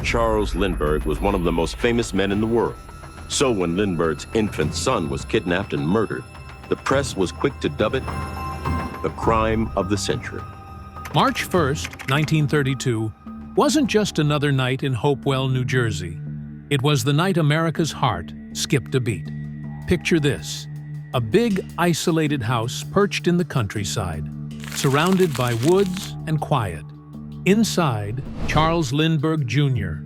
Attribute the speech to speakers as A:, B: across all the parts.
A: Charles Lindbergh was one of the most famous men in the world. So when Lindbergh's infant son was kidnapped and murdered, the press was quick to dub it the crime of the century.
B: March 1st, 1932, wasn't just another night in Hopewell, New Jersey. It was the night America's heart skipped a beat. Picture this: a big, isolated house perched in the countryside, surrounded by woods and quiet. Inside, Charles Lindbergh Jr.,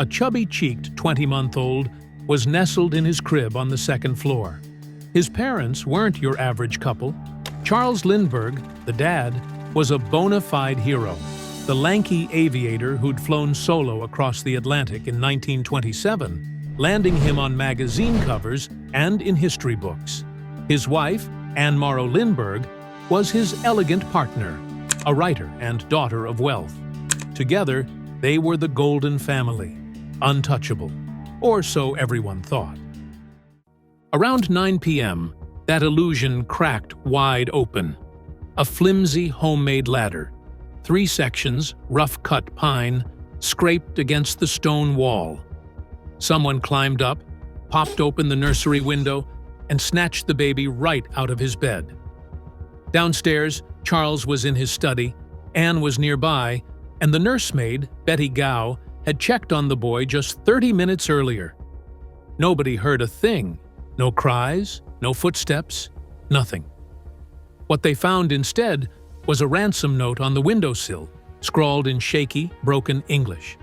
B: a chubby-cheeked 20-month-old, was nestled in his crib on the second floor. His parents weren't your average couple. Charles Lindbergh, the dad, was a bona fide hero, the lanky aviator who'd flown solo across the Atlantic in 1927, landing him on magazine covers and in history books. His wife, Anne Morrow Lindbergh, was his elegant partner, a writer and daughter of wealth. Together, they were the Golden Family, untouchable, or so everyone thought. Around 9 p.m., that illusion cracked wide open. A flimsy homemade ladder, 3 sections, rough-cut pine, scraped against the stone wall. Someone climbed up, popped open the nursery window, and snatched the baby right out of his bed. Downstairs, Charles was in his study, Anne was nearby, and the nursemaid, Betty Gow, had checked on the boy just 30 minutes earlier. Nobody heard a thing. No cries, no footsteps, nothing. What they found instead was a ransom note on the windowsill, scrawled in shaky, broken English.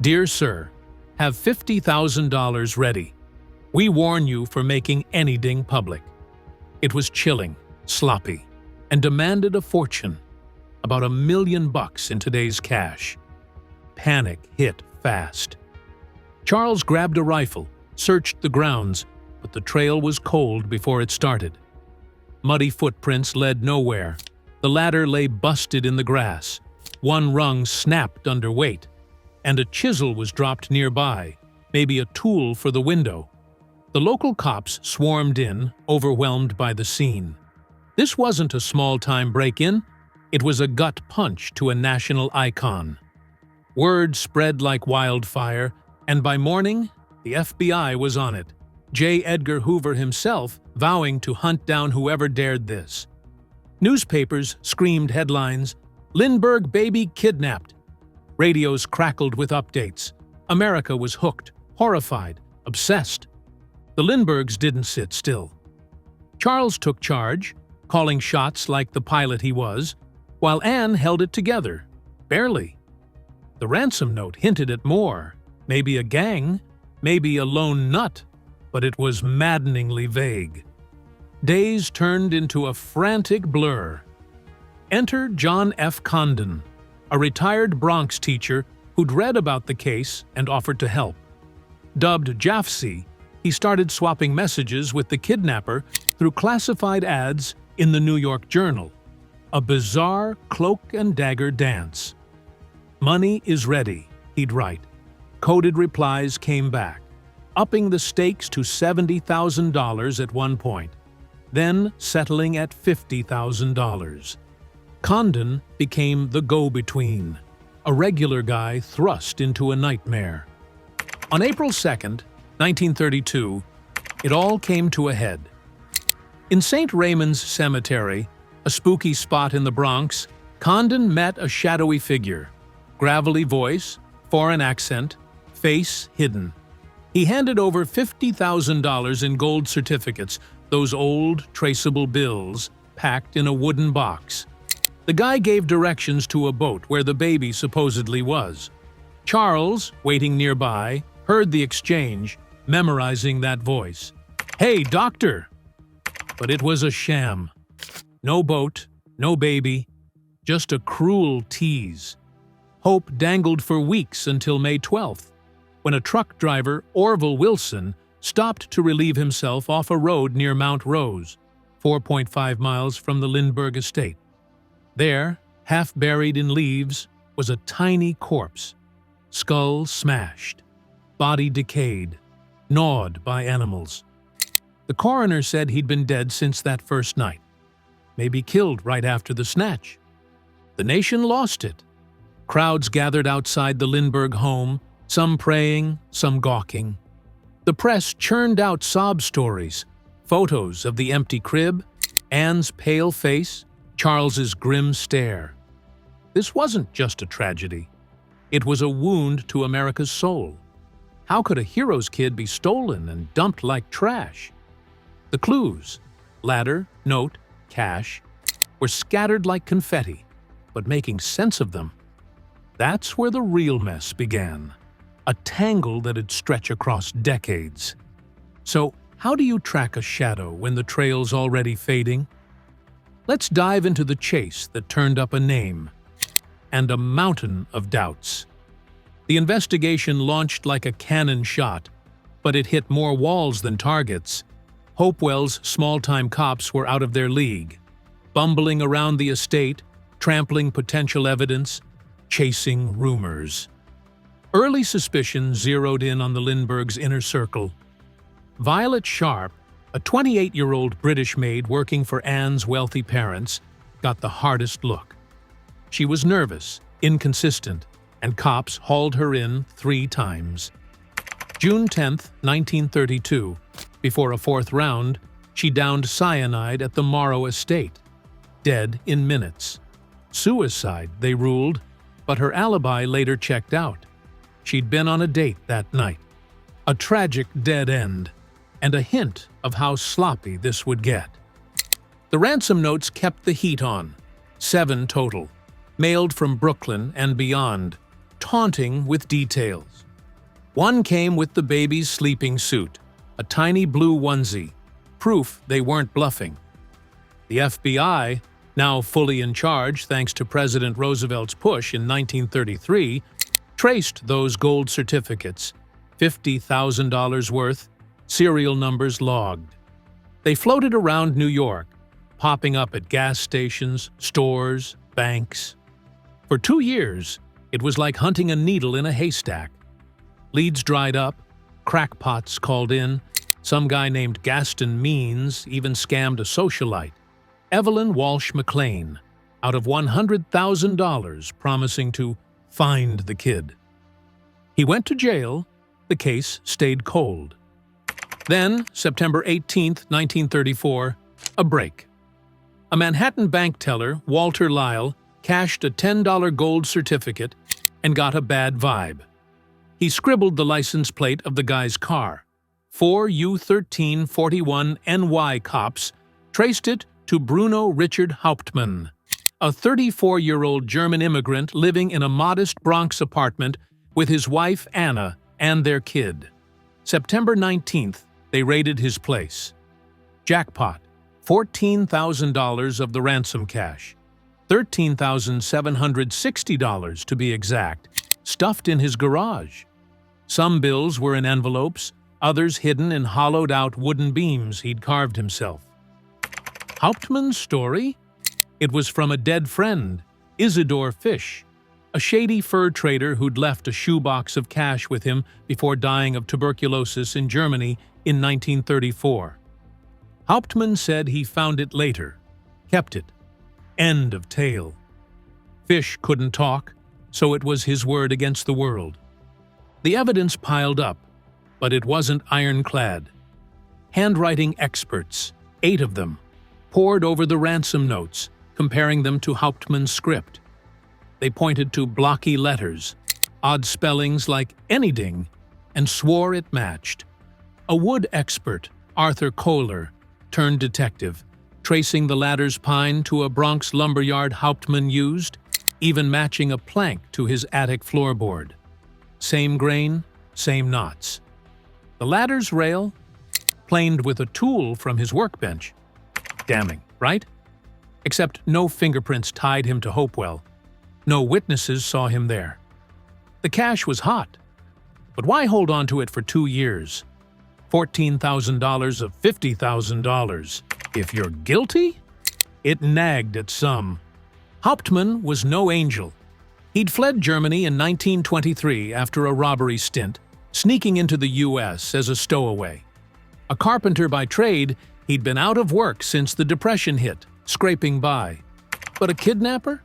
B: "Dear Sir, have $50,000 ready. We warn you for making anything public." It was chilling, sloppy, and demanded a fortune, about $1 million in today's cash. Panic hit fast. Charles grabbed a rifle, searched the grounds, but the trail was cold before it started. Muddy footprints led nowhere. The ladder lay busted in the grass. One rung snapped under weight, and a chisel was dropped nearby, maybe a tool for the window. The local cops swarmed in, overwhelmed by the scene. This wasn't a small-time break-in. It was a gut punch to a national icon. Word spread like wildfire, and by morning, the FBI was on it. J. Edgar Hoover himself vowing to hunt down whoever dared this. Newspapers screamed headlines, "Lindbergh baby kidnapped." Radios crackled with updates. America was hooked, horrified, obsessed. The Lindberghs didn't sit still. Charles took charge, calling shots like the pilot he was, while Anne held it together, barely. The ransom note hinted at more, maybe a gang, maybe a lone nut, but it was maddeningly vague. Days turned into a frantic blur. Enter John F. Condon, a retired Bronx teacher who'd read about the case and offered to help. Dubbed Jafsy, he started swapping messages with the kidnapper through classified ads in the New York Journal. A bizarre cloak-and-dagger dance. "Money is ready," he'd write. Coded replies came back, upping the stakes to $70,000 at one point, then settling at $50,000. Condon became the go-between, a regular guy thrust into a nightmare. On April 2nd, 1932, it all came to a head. In St. Raymond's Cemetery, a spooky spot in the Bronx, Condon met a shadowy figure. Gravelly voice, foreign accent, face hidden. He handed over $50,000 in gold certificates, those old, traceable bills, packed in a wooden box. The guy gave directions to a boat where the baby supposedly was. Charles, waiting nearby, heard the exchange, memorizing that voice. "Hey, doctor!" But it was a sham. No boat, no baby, just a cruel tease. Hope dangled for weeks until May 12th, when a truck driver, Orville Wilson, stopped to relieve himself off a road near Mount Rose, 4.5 miles from the Lindbergh estate. There, half buried in leaves, was a tiny corpse, skull smashed, body decayed, gnawed by animals. The coroner said he'd been dead since that first night, maybe killed right after the snatch. The nation lost it. Crowds gathered outside the Lindbergh home, some praying, some gawking. The press churned out sob stories, photos of the empty crib, Anne's pale face, Charles's grim stare. This wasn't just a tragedy. It was a wound to America's soul. How could a hero's kid be stolen and dumped like trash? The clues, ladder, note, cash, were scattered like confetti, but making sense of them, that's where the real mess began. A tangle that'd stretch across decades. So, how do you track a shadow when the trail's already fading? Let's dive into the chase that turned up a name and a mountain of doubts. The investigation launched like a cannon shot, but it hit more walls than targets. Hopewell's small-time cops were out of their league, bumbling around the estate, trampling potential evidence, chasing rumors. Early suspicion zeroed in on the Lindberghs' inner circle. Violet Sharp, a 28-year-old British maid working for Anne's wealthy parents, got the hardest look. She was nervous, inconsistent, and cops hauled her in 3 times. June 10, 1932, before a 4th round, she downed cyanide at the Morrow estate. Dead in minutes. Suicide, they ruled, but her alibi later checked out. She'd been on a date that night. A tragic dead end, and a hint of how sloppy this would get. The ransom notes kept the heat on. 7 total, mailed from Brooklyn and beyond, taunting with details. One came with the baby's sleeping suit, a tiny blue onesie, proof they weren't bluffing. The FBI, now fully in charge thanks to President Roosevelt's push in 1933, traced those gold certificates, $50,000 worth, serial numbers logged. They floated around New York, popping up at gas stations, stores, banks. For 2 years, it was like hunting a needle in a haystack. Leads dried up, crackpots called in, some guy named Gaston Means even scammed a socialite, Evelyn Walsh McLean, out of $100,000 promising to find the kid. He went to jail. The case stayed cold. Then, September 18, 1934, a break. A Manhattan bank teller, Walter Lyle, cashed a $10 gold certificate and got a bad vibe. He scribbled the license plate of the guy's car. 4U1341NY cops traced it to Bruno Richard Hauptmann, a 34-year-old German immigrant living in a modest Bronx apartment with his wife Anna and their kid. September 19th, they raided his place. Jackpot, $14,000 of the ransom cash, $13,760 to be exact, stuffed in his garage. Some bills were in envelopes, others hidden in hollowed-out wooden beams he'd carved himself. Hauptmann's story? It was from a dead friend, Isidore Fish, a shady fur trader who'd left a shoebox of cash with him before dying of tuberculosis in Germany in 1934. Hauptmann said he found it later, kept it. End of tale. Fish couldn't talk, so it was his word against the world. The evidence piled up, but it wasn't ironclad. Handwriting experts, 8 of them, pored over the ransom notes, comparing them to Hauptmann's script. They pointed to blocky letters, odd spellings like anything, and swore it matched. A wood expert, Arthur Kohler, turned detective, tracing the ladder's pine to a Bronx lumberyard Hauptmann used, even matching a plank to his attic floorboard. Same grain, same knots. The ladder's rail, planed with a tool from his workbench. Damning, right? Except no fingerprints tied him to Hopewell. No witnesses saw him there. The cash was hot. But why hold on to it for 2 years? $14,000 of $50,000. If you're guilty? It nagged at some. Hauptmann was no angel. He'd fled Germany in 1923 after a robbery stint, sneaking into the U.S. as a stowaway. A carpenter by trade, he'd been out of work since the Depression hit, scraping by. But a kidnapper?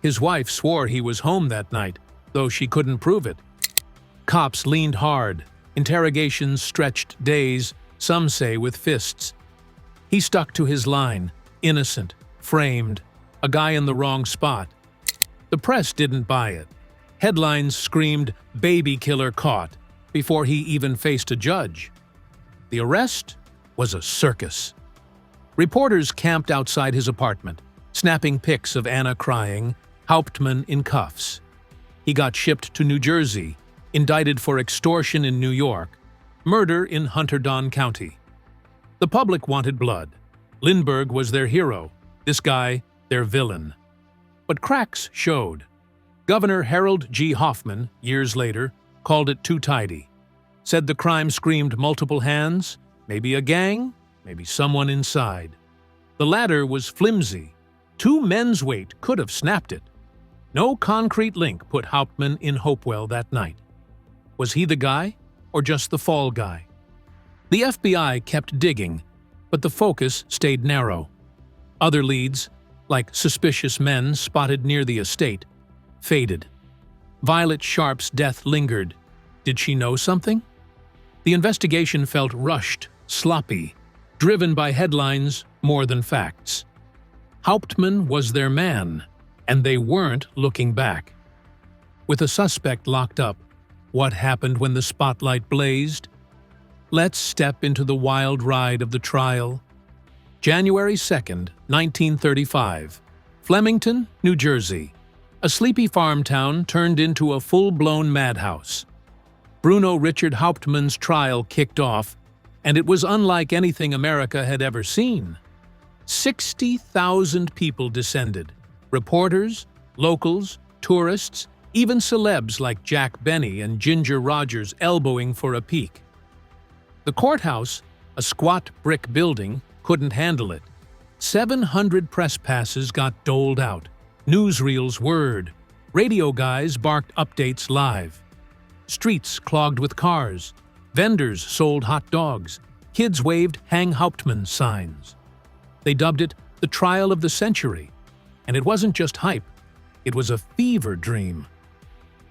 B: His wife swore he was home that night, though she couldn't prove it. Cops leaned hard. Interrogations stretched days, some say with fists. He stuck to his line, innocent, framed, a guy in the wrong spot. The press didn't buy it. Headlines screamed, "Baby killer caught," before he even faced a judge. The arrest was a circus. Reporters camped outside his apartment, snapping pics of Anna crying, Hauptmann in cuffs. He got shipped to New Jersey, indicted for extortion in New York, murder in Hunterdon County. The public wanted blood. Lindbergh was their hero, this guy their villain. But cracks showed. Governor Harold G. Hoffman, years later, called it too tidy. Said the crime screamed multiple hands, maybe a gang, maybe someone inside. The ladder was flimsy. 2 men's weight could have snapped it. No concrete link put Hauptmann in Hopewell that night. Was he the guy, or just the fall guy? The FBI kept digging, but the focus stayed narrow. Other leads, like suspicious men spotted near the estate, faded. Violet Sharp's death lingered. Did she know something? The investigation felt rushed, sloppy, driven by headlines more than facts. Hauptmann was their man, and they weren't looking back. With a suspect locked up, what happened when the spotlight blazed? Let's step into the wild ride of the trial. January 2nd, 1935. Flemington, New Jersey. A sleepy farm town turned into a full-blown madhouse. Bruno Richard Hauptmann's trial kicked off, and it was unlike anything America had ever seen. 60,000 people descended. Reporters, locals, tourists, even celebs like Jack Benny and Ginger Rogers elbowing for a peek. The courthouse, a squat brick building, couldn't handle it. 700 press passes got doled out. Newsreels whirred. Radio guys barked updates live. Streets clogged with cars. Vendors sold hot dogs. Kids waved "Hang Hauptmann" signs. They dubbed it the trial of the century. And it wasn't just hype. It was a fever dream.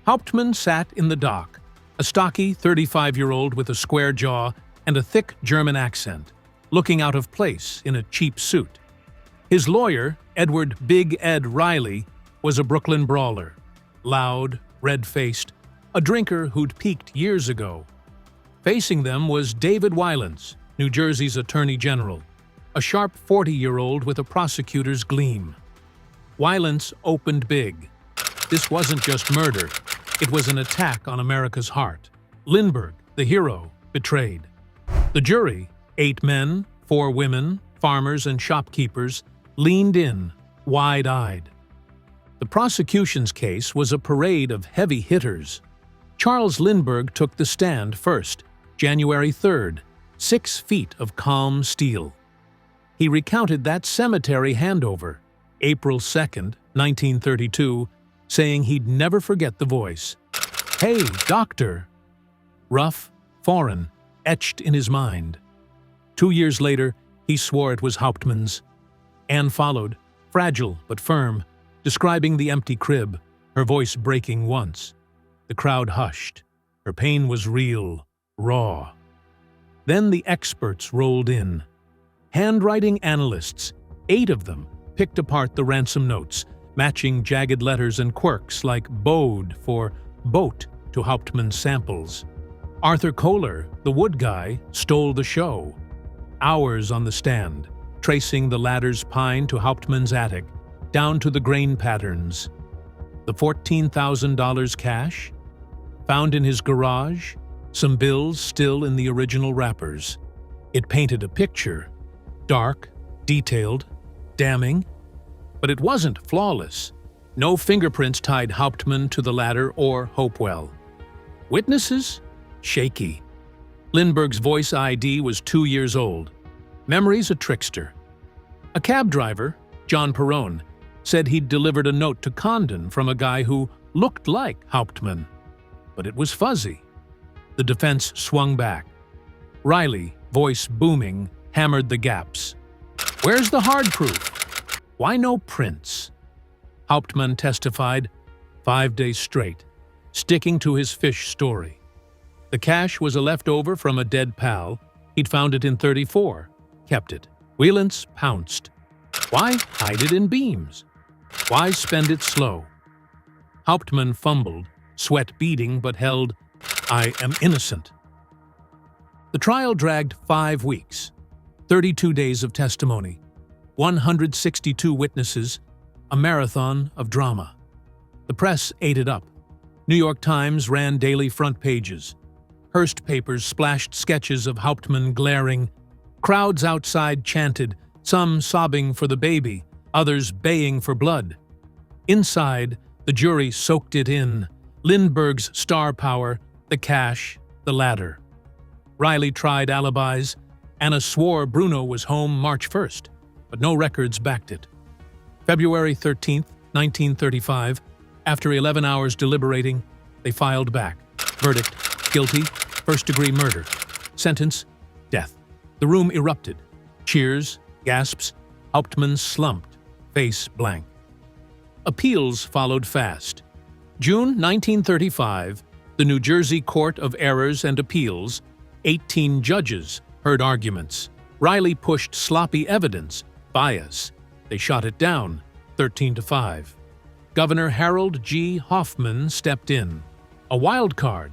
B: Hauptmann sat in the dock, a stocky 35-year-old with a square jaw and a thick German accent, looking out of place in a cheap suit. His lawyer, Edward Big Ed Riley, was a Brooklyn brawler, loud, red-faced, a drinker who'd peaked years ago. Facing them was David Wylance, New Jersey's Attorney General, a sharp 40-year-old with a prosecutor's gleam. Wylance opened big. This wasn't just murder. It was an attack on America's heart. Lindbergh, the hero, betrayed. The jury, 8 men, 4 women, farmers and shopkeepers, leaned in, wide-eyed. The prosecution's case was a parade of heavy hitters. Charles Lindbergh took the stand first, January 3rd, 6 feet of calm steel. He recounted that cemetery handover, April 2nd, 1932, saying he'd never forget the voice. "Hey, doctor!" Rough, foreign, etched in his mind. 2 years later, he swore it was Hauptmann's. Anne followed, fragile but firm, describing the empty crib, her voice breaking once. The crowd hushed. Her pain was real, raw. Then the experts rolled in. Handwriting analysts, 8 of them, picked apart the ransom notes, matching jagged letters and quirks like "bode" for "boat" to Hauptmann's samples. Arthur Kohler, the wood guy, stole the show. Hours on the stand, tracing the ladder's pine to Hauptmann's attic, down to the grain patterns. The $14,000 cash? Found in his garage, some bills still in the original wrappers. It painted a picture. Dark, detailed, damning. But it wasn't flawless. No fingerprints tied Hauptmann to the ladder or Hopewell. Witnesses? Shaky. Lindbergh's voice ID was 2 years old. Memory's a trickster. A cab driver, John Perrone, said he'd delivered a note to Condon from a guy who looked like Hauptmann. But it was fuzzy. The defense swung back. Riley, voice booming, hammered the gaps. "Where's the hard proof? Why no prints?" Hauptmann testified 5 days straight, sticking to his fish story. The cash was a leftover from a dead pal. He'd found it in 34, kept it. Whelance pounced. Why hide it in beams? Why spend it slow? Hauptmann fumbled, sweat beading, but held, "I am innocent." The trial dragged 5 weeks, 32 days of testimony, 162 witnesses, a marathon of drama. The press ate it up. New York Times ran daily front pages. Hearst papers splashed sketches of Hauptmann glaring. Crowds outside chanted, some sobbing for the baby, others baying for blood. Inside, the jury soaked it in. Lindbergh's star power, the cash, the ladder. Riley tried alibis. Anna swore Bruno was home March 1st, but no records backed it. February 13th, 1935, after 11 hours deliberating, they filed back. Verdict, guilty, first-degree murder. Sentence, death. The room erupted. Cheers, gasps. Hauptmann slumped, face blank. Appeals followed fast. June 1935, the New Jersey Court of Errors and Appeals, 18 judges heard arguments. Riley pushed sloppy evidence, bias. They shot it down, 13-5. Governor Harold G. Hoffman stepped in. A wild card,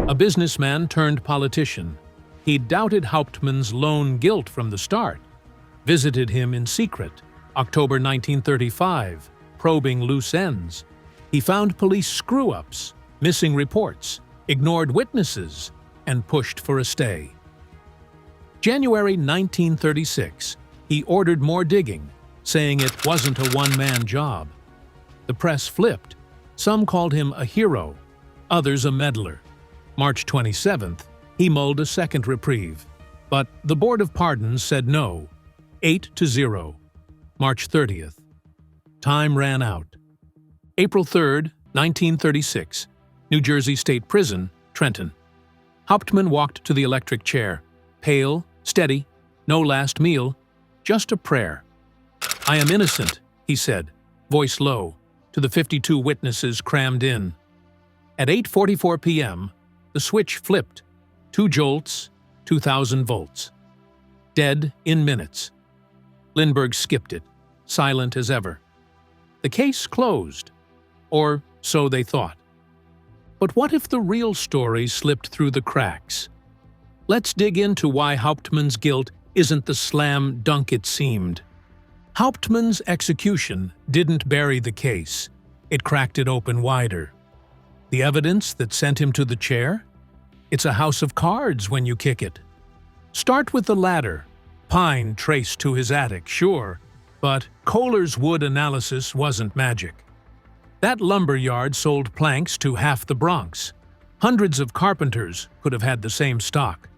B: a businessman turned politician. He doubted Hauptmann's lone guilt from the start. Visited him in secret, October 1935, probing loose ends. He found police screw-ups, missing reports, ignored witnesses, and pushed for a stay. January 1936, he ordered more digging, saying it wasn't a one-man job. The press flipped. Some called him a hero, others a meddler. March 27th, he mulled a second reprieve, but the Board of Pardons said no, 8-0. March 30th. Time ran out. April 3rd, 1936, New Jersey State Prison, Trenton. Hauptmann walked to the electric chair, pale, steady, no last meal, just a prayer. "I am innocent," he said, voice low, to the 52 witnesses crammed in. At 8:44 p.m., the switch flipped. 2 jolts, 2,000 volts. Dead in minutes. Lindbergh skipped it, silent as ever. The case closed. Or so they thought. But what if the real story slipped through the cracks? Let's dig into why Hauptmann's guilt isn't the slam dunk it seemed. Hauptmann's execution didn't bury the case. It cracked it open wider. The evidence that sent him to the chair? It's a house of cards when you kick it. Start with the ladder. Pine traced to his attic, sure, but Kohler's wood analysis wasn't magic. That lumber yard sold planks to half the Bronx. Hundreds of carpenters could have had the same stock.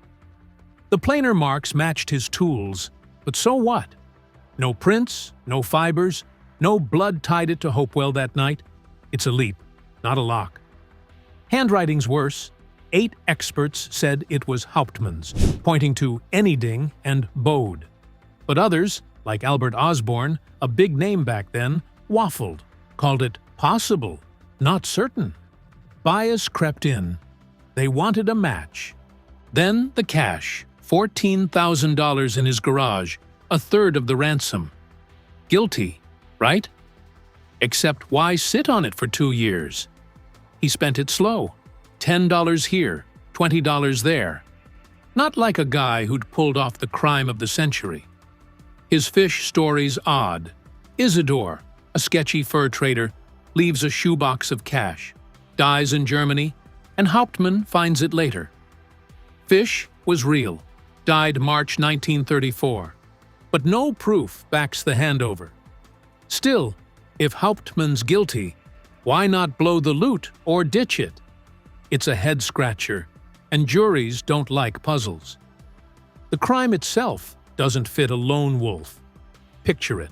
B: The planer marks matched his tools, but so what? No prints, no fibers, no blood tied it to Hopewell that night. It's a leap, not a lock. Handwriting's worse. 8 experts said it was Hauptmann's, pointing to Anyding and Bode. But others, like Albert Osborne, a big name back then, waffled, called it possible, not certain. Bias crept in. They wanted a match. Then the cash, $14,000 in his garage, a third of the ransom. Guilty, right? Except why sit on it for 2 years? He spent it slow. $10 here, $20 there. Not like a guy who'd pulled off the crime of the century. His fish story's odd. Isidore, a sketchy fur trader, leaves a shoebox of cash, dies in Germany, and Hauptmann finds it later. Fish was real, died March 1934, but no proof backs the handover. Still, if Hauptmann's guilty, why not blow the loot or ditch it? It's a head-scratcher, and juries don't like puzzles. The crime itself doesn't fit a lone wolf. Picture it.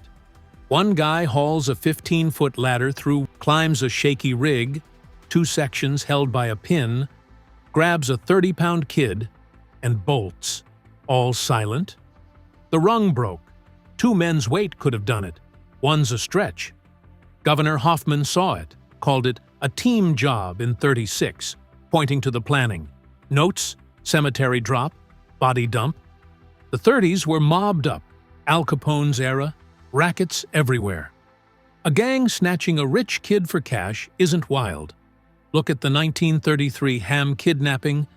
B: One guy hauls a 15-foot ladder through, climbs a shaky rig, 2 sections held by a pin, grabs a 30-pound kid, and bolts, all silent. The rung broke. 2 men's weight could have done it. One's a stretch. Governor Hoffman saw it, called it a team job in '36, pointing to the planning. Notes, cemetery drop, body dump. The 30s were mobbed up, Al Capone's era, rackets everywhere. A gang snatching a rich kid for cash isn't wild. Look at the 1933 Ham kidnapping,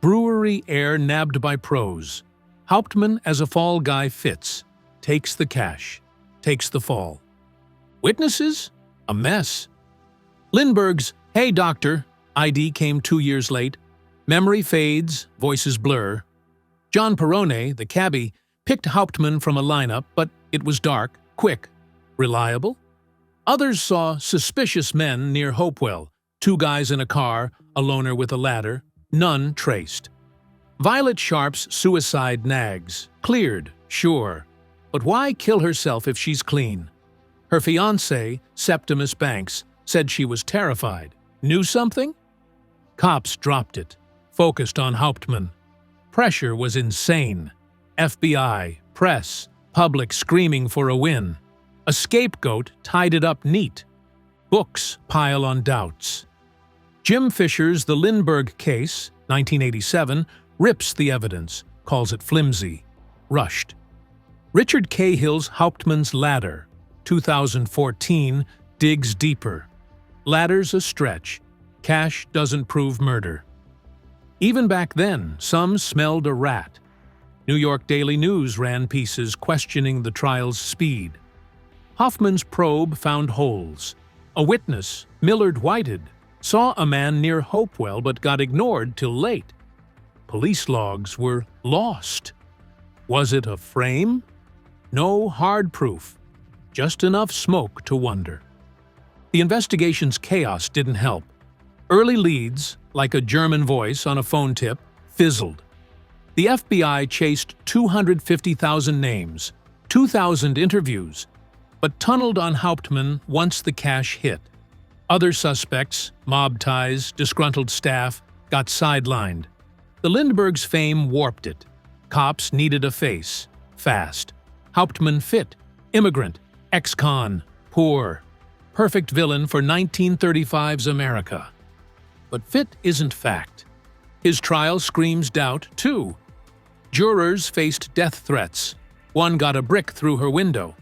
B: brewery heir nabbed by pros. Hauptmann as a fall guy fits, takes the cash, takes the fall. Witnesses? A mess. Lindbergh's "Hey doctor" ID came 2 years late. Memory fades, voices blur. John Perrone, the cabbie, picked Hauptmann from a lineup, but it was dark, quick, reliable. Others saw suspicious men near Hopewell, 2 guys in a car, a loner with a ladder, none traced. Violet Sharp's suicide nags, cleared, sure. But why kill herself if she's clean? Her fiancé, Septimus Banks, said she was terrified. Knew something? Cops dropped it, focused on Hauptmann. Pressure was insane. FBI, press, public screaming for a win. A scapegoat tied it up neat. Books pile on doubts. Jim Fisher's The Lindbergh Case, 1987, rips the evidence, calls it flimsy, rushed. Richard Cahill's Hauptmann's Ladder, 2014, digs deeper. Ladder's a stretch. Cash doesn't prove murder. Even back then, some smelled a rat. New York Daily News ran pieces questioning the trial's speed. Hoffman's probe found holes. A witness, Millard Whited, saw a man near Hopewell but got ignored till late. Police logs were lost. Was it a frame? No hard proof, just enough smoke to wonder. The investigation's chaos didn't help. Early leads, like a German voice on a phone tip, fizzled. The FBI chased 250,000 names, 2,000 interviews, but tunneled on Hauptmann once the cash hit. Other suspects, mob ties, disgruntled staff, got sidelined. The Lindbergh's fame warped it. Cops needed a face, fast. Hauptmann fit, immigrant, ex-con, poor. Perfect villain for 1935's America. But fit isn't fact. His trial screams doubt, too. Jurors faced death threats. One got a brick through her window.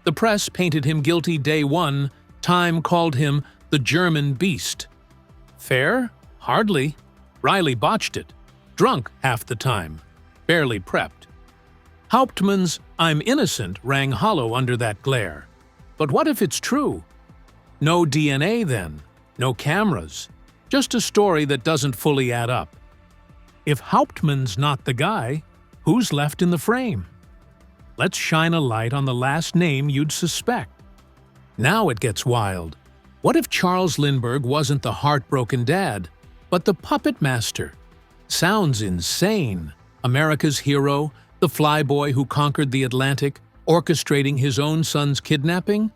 B: The press painted him guilty day one. Time called him the German beast. Fair? Hardly. Riley botched it. Drunk half the time. Barely prepped. Hauptmann's "I'm innocent" rang hollow under that glare. But what if it's true? No DNA then. No cameras. Just a story that doesn't fully add up. If Hauptmann's not the guy, who's left in the frame? Let's shine a light on the last name you'd suspect. Now it gets wild. What if Charles Lindbergh wasn't the heartbroken dad, but the puppet master? Sounds insane. America's hero, the flyboy who conquered the Atlantic, orchestrating his own son's kidnapping?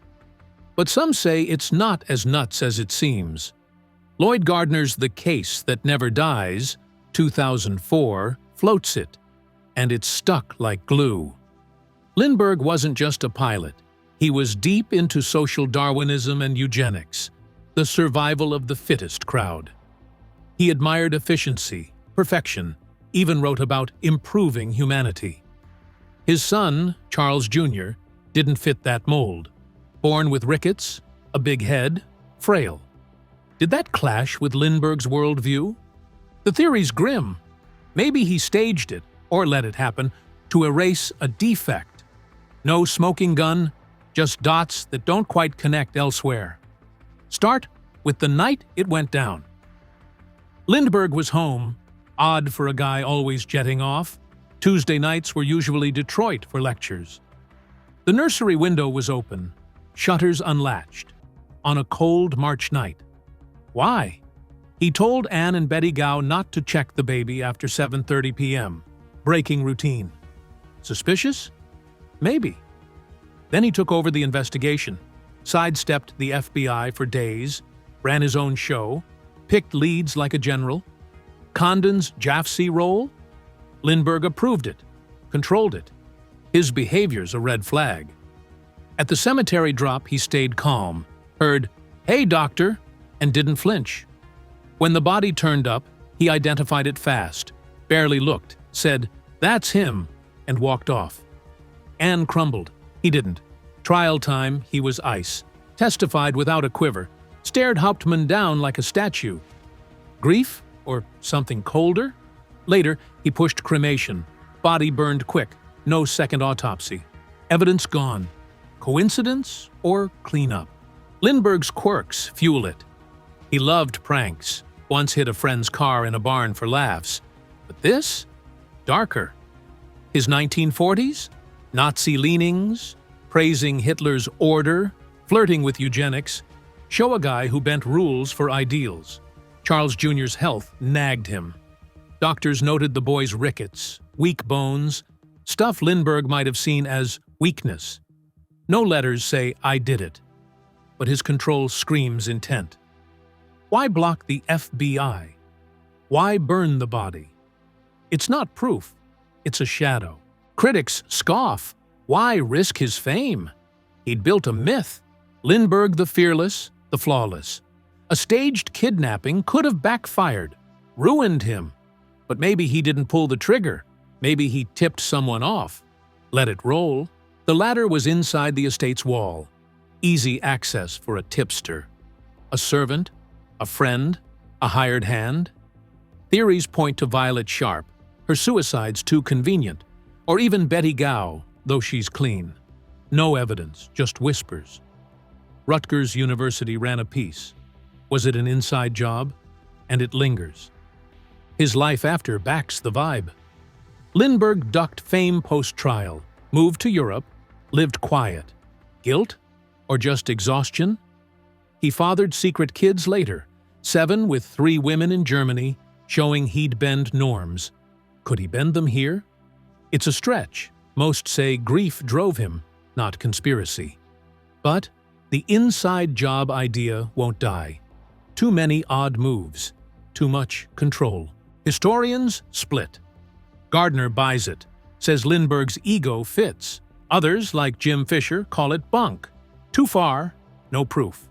B: But some say it's not as nuts as it seems. Lloyd Gardner's The Case That Never Dies, 2004, floats it, and it's stuck like glue. Lindbergh wasn't just a pilot. He was deep into social Darwinism and eugenics, the survival of the fittest crowd. He admired efficiency, perfection, even wrote about improving humanity. His son, Charles Jr., didn't fit that mold. Born with rickets, a big head, frail. Did that clash with Lindbergh's worldview? The theory's grim. Maybe he staged it, or let it happen, to erase a defect. No smoking gun, just dots that don't quite connect elsewhere. Start with the night it went down. Lindbergh was home, odd for a guy always jetting off. Tuesday nights were usually Detroit for lectures. The nursery window was open, shutters unlatched, on a cold March night. Why? He told Anne and Betty Gow not to check the baby after 7:30 p.m., breaking routine. Suspicious? Maybe. Then he took over the investigation, sidestepped the FBI for days, ran his own show, picked leads like a general. Condon's Jaffe role? Lindbergh approved it, controlled it. His behavior's a red flag. At the cemetery drop, he stayed calm, heard, "Hey, doctor," and didn't flinch. When the body turned up, He identified it fast, barely looked, said, "That's him," and walked off. Anne crumbled. He didn't. Trial time, he was ice. Testified without a quiver. Stared Hauptmann down like a statue. Grief? Or something colder? Later, he pushed cremation. Body burned quick. No second autopsy. Evidence gone. Coincidence or cleanup? Lindbergh's quirks fuel it. He loved pranks. Once hid a friend's car in a barn for laughs. But this? Darker. His 1940s? Nazi leanings? Praising Hitler's order? Flirting with eugenics? Show a guy who bent rules for ideals. Charles Jr.'s health nagged him. Doctors noted the boy's rickets, weak bones, stuff Lindbergh might have seen as weakness. No letters say, "I did it." But his control screams intent. Why block the FBI? Why burn the body? It's not proof. It's a shadow. Critics scoff. Why risk his fame? He'd built a myth. Lindbergh the fearless, the flawless. A staged kidnapping could have backfired, ruined him. But maybe he didn't pull the trigger. Maybe he tipped someone off. Let it roll. The ladder was inside the estate's wall. Easy access for a tipster. A servant? A friend? A hired hand? Theories point to Violet Sharp. Her suicide's too convenient. Or even Betty Gow, though she's clean. No evidence, just whispers. Rutgers University ran a piece. Was it an inside job? And it lingers. His life after backs the vibe. Lindbergh ducked fame post-trial, moved to Europe, lived quiet. Guilt? Or just exhaustion? He fathered secret kids later, 7 with 3 women in Germany, showing he'd bend norms. Could he bend them here? It's a stretch. Most say grief drove him, not conspiracy. But the inside job idea won't die. Too many odd moves. Too much control. Historians split. Gardner buys it, says Lindbergh's ego fits. Others, like Jim Fisher, call it bunk. Too far, no proof.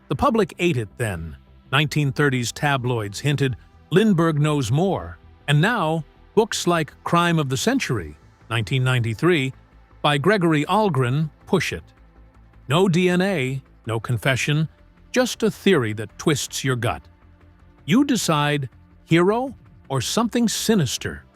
B: The public ate it then. 1930s tabloids hinted Lindbergh knows more. And now, books like Crime of the Century, 1993, by Gregory Algren push it. No DNA, no confession, just a theory that twists your gut. You decide hero or something sinister.